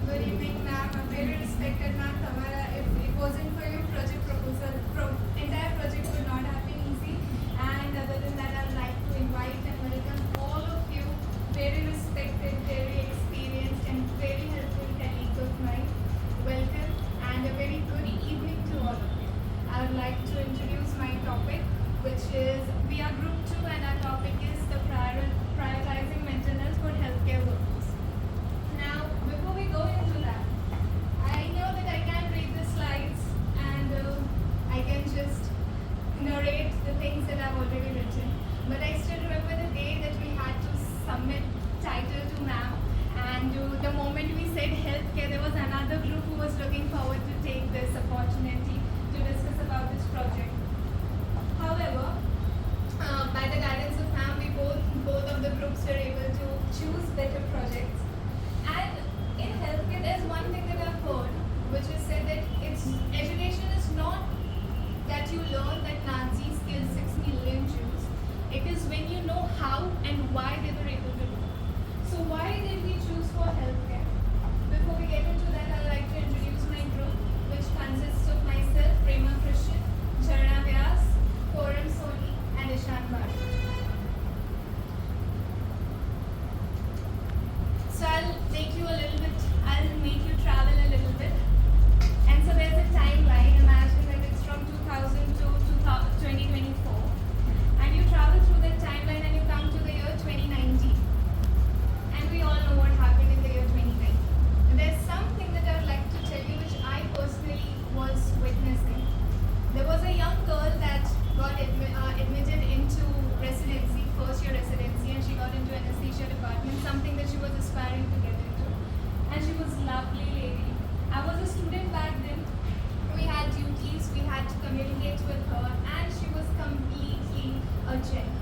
Good evening, ma'am. A very respected ma'am. Tamara, if it wasn't for your project proposal, entire project would not have been easy. And other than that, I'd like to invite and welcome all of you, very respected, very experienced, and very helpful colleagues of mine. Welcome and a very good evening to all of you. I would like to introduce my topic, which is we are Group 2, and our topic is the prioritizing mental health for healthcare workers. Now, before we go into that, I know that I can read the slides and I can just narrate the things that I've already written. But I still remember the day that we had to submit title to ma'am, and the moment we said healthcare, there was another group who was looking forward to take this opportunity to discuss about this project. However, by the guidance of ma'am, we both of the groups were able to choose better projects. And in healthcare, there's one thing that I've heard, which is said that education is not that you learn that Nazis killed 6 million Jews. It is when you know how and why they were able to do it. So why did we choose for healthcare? Before we get into that, I'd like to introduce my group, which consists of myself, Prema Christian, Charna Vyas, Forum Soni, and Ishan Bhatt. So I'll take you a little bit, I'll make you travel a little bit. And so there's a timeline. Imagine that it's from 2000 to 2024. And you travel through that timeline and you come to the year 2019. And we all know what happened in the year 2019. And there's something that I would like to tell you which I personally was witnessing. There was a young girl that got admitted into residency, first year residency, and she got into anesthesia department, something that she was aspiring to get into. And she was a lovely lady. I was a student back then. We had duties, we had to communicate with her, and she was completely a gem.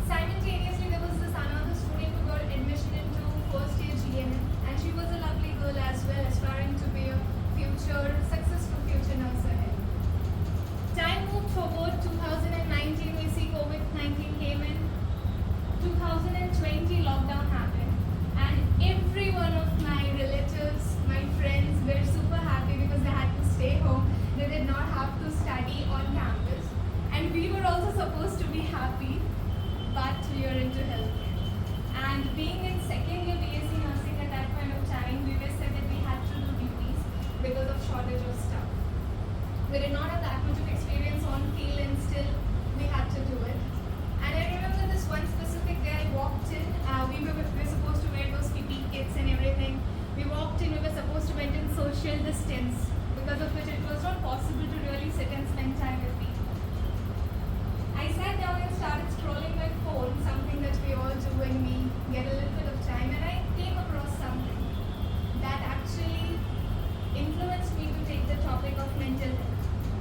Simultaneously, there was this another student who got admission into first year GNM, and she was a lovely girl as well, aspiring to be a successful future nurse ahead. Time moved forward, 2019, we see COVID-19 came in. 2020, lockdown happened. And every one of my relatives, my friends were super happy because they had to stay home. They did not have to study on campus. And we were also supposed to be happy, but we are into healthcare. And being in second year BSc nursing at that point of time, we were said that we had to do duties because of shortage of staff. We did not have that much of experience on field, and still we had to do it. And I remember this one specific day I walked in, we were supposed to wear those PPE kits and everything. We walked in, we were supposed to maintain social distance, because of which it was not possible to really sit and spend time with people. I sat down and started scrolling my phone, something that we all do when we get a little bit of time, and I came across something that actually influenced me to take the topic of mental health.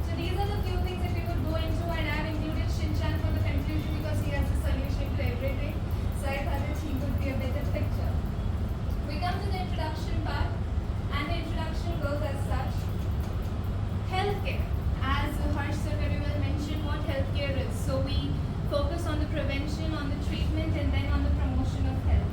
So these are the few things that we would go into, and I have included Shinchan for the conclusion because he has the solution to everything. So I thought that he could be a better picture. We come to the introduction part, and the introduction goes as such. Healthcare. As Harsh sir very well mentioned what healthcare is. So we focus on the prevention, on the treatment, and then on the promotion of health.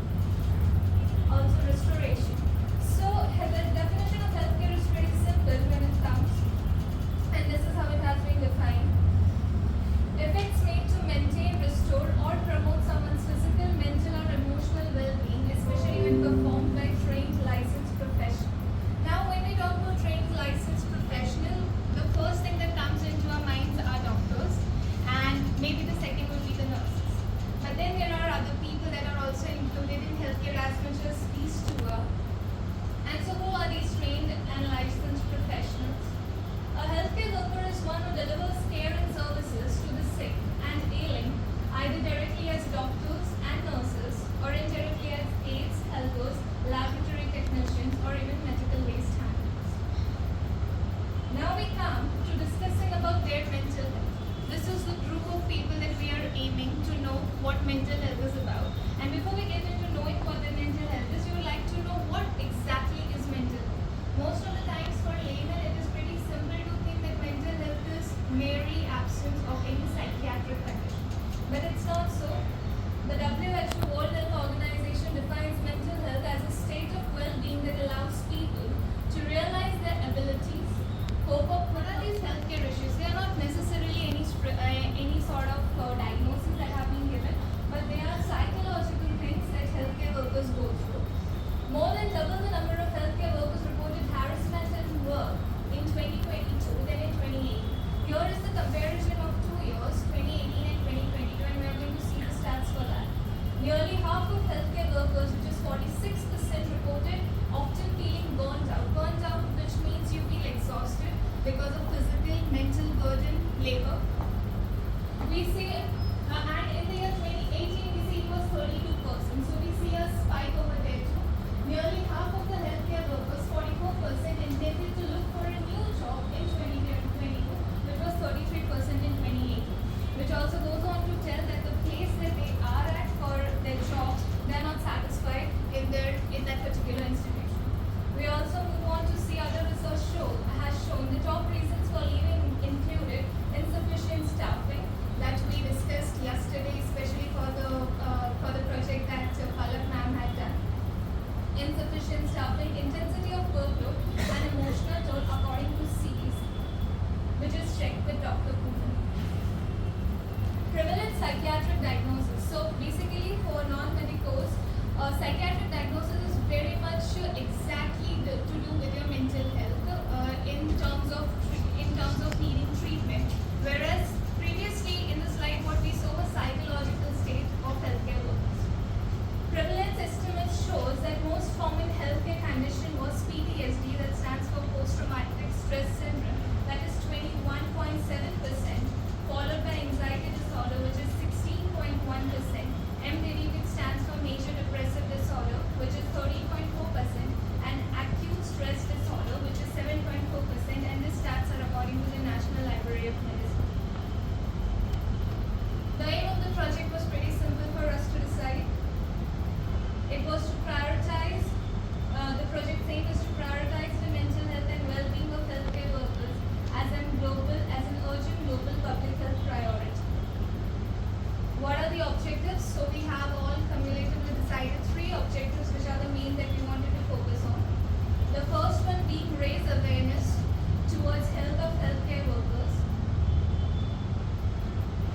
staffing, intensity of workload, and emotional toll according to CDC, which is checked with Dr. Kumar. Prevalent psychiatric diagnosis. So basically for non-medicals, psychiatric diagnosis is very much exactly to do with your mental health in terms of needing treatment. Whereas previously in the slide what we saw was psychological state of healthcare workers. Prevalence estimates shows that most common healthcare condition was PTSD, that stands for post-traumatic stress syndrome, that is 21.7%, followed by anxiety disorder, which is 16.1%, MDD, which stands for major depressive disorder, which is 13.4%, and acute stress disorder, which is 7.4%, and these stats are according to the National Library of Medicine. The aim of the project was pretty simple for us to decide. It was to prioritize, the project's aim is to prioritize the mental health and well-being of healthcare workers as an urgent global public health priority. What are the objectives? So we have all cumulatively decided 3 objectives which are the main that we wanted to focus on. The first one being raise awareness towards health of healthcare workers,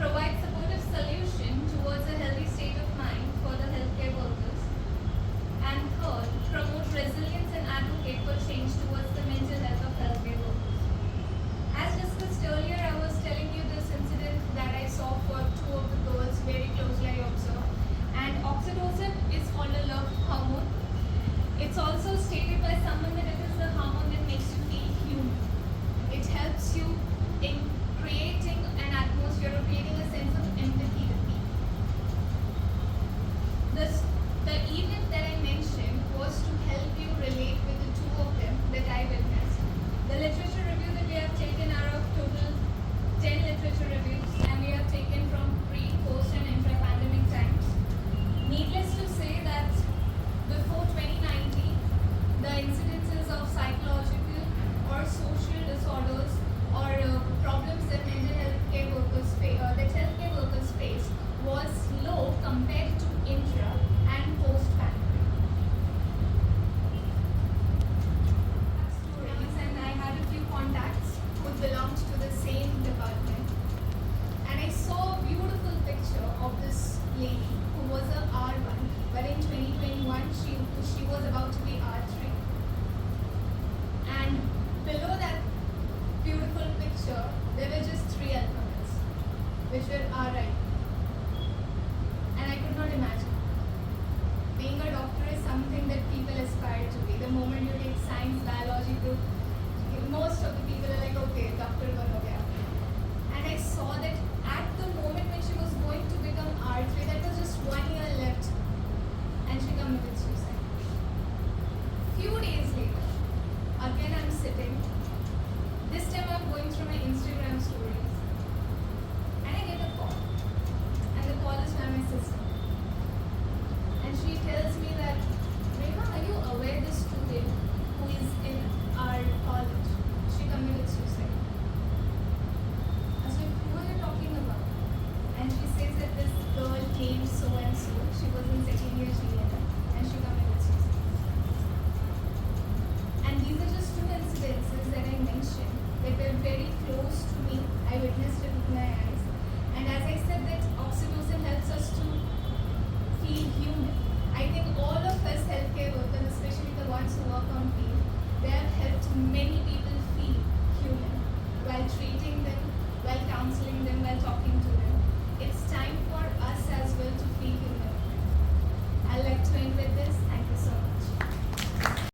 provide supportive solution towards a healthy state of mind for the healthcare workers, and third, promote resilience and advocate for change towards the mental health of healthcare workers. As discussed earlier, I was telling you this incident that I saw for 2 of the girls very closely I observed. And oxytocin is called a love hormone. It's also stated by someone that it is the hormone that makes you feel human. It helps you in creating an atmosphere or creating a sense of empathy with people. The event that I mentioned was to help you relate with the 2 of them that I witnessed. The literature review that we have taken are of total 10 literature reviews, and we have taken from pre, post, and intra-pandemic times. Needless to say that before 2019, the incidences of psychological or social disorders or problems that healthcare workers face was low compared to intra and post-pandemic. Stories, and I had a few contacts who belonged to the same department, and I saw a beautiful picture of this lady who was a R1, but in 2021 she was about to be R3, and below that beautiful picture there were just 3 alphabets which were RI, and I could not imagine. Being a doctor is something that people aspire to be. The moment you take science, biology group, most of the people are like, okay, doctor ban ho gaya. And I saw that at the moment when she was going to become R3, that was just 1 year left, and she committed suicide. Few days later, again I'm sitting. This time I'm going through my Instagram stories, and I get a call, and the call is by my sister. And she tells me that, Rekha, are you aware this student who is in our college, she committed suicide? I was like, who are you talking about? And she says that this girl named so and so, she was in 2nd year GNM, and she committed suicide. And these are just 2 incidences that I mentioned that were very close to me. I witnessed it with my eyes. And as I said, that oxytocin helps us to feel human. I think all of us healthcare workers, especially the ones who work on field, they have helped many people feel human while treating them, while counseling them, while talking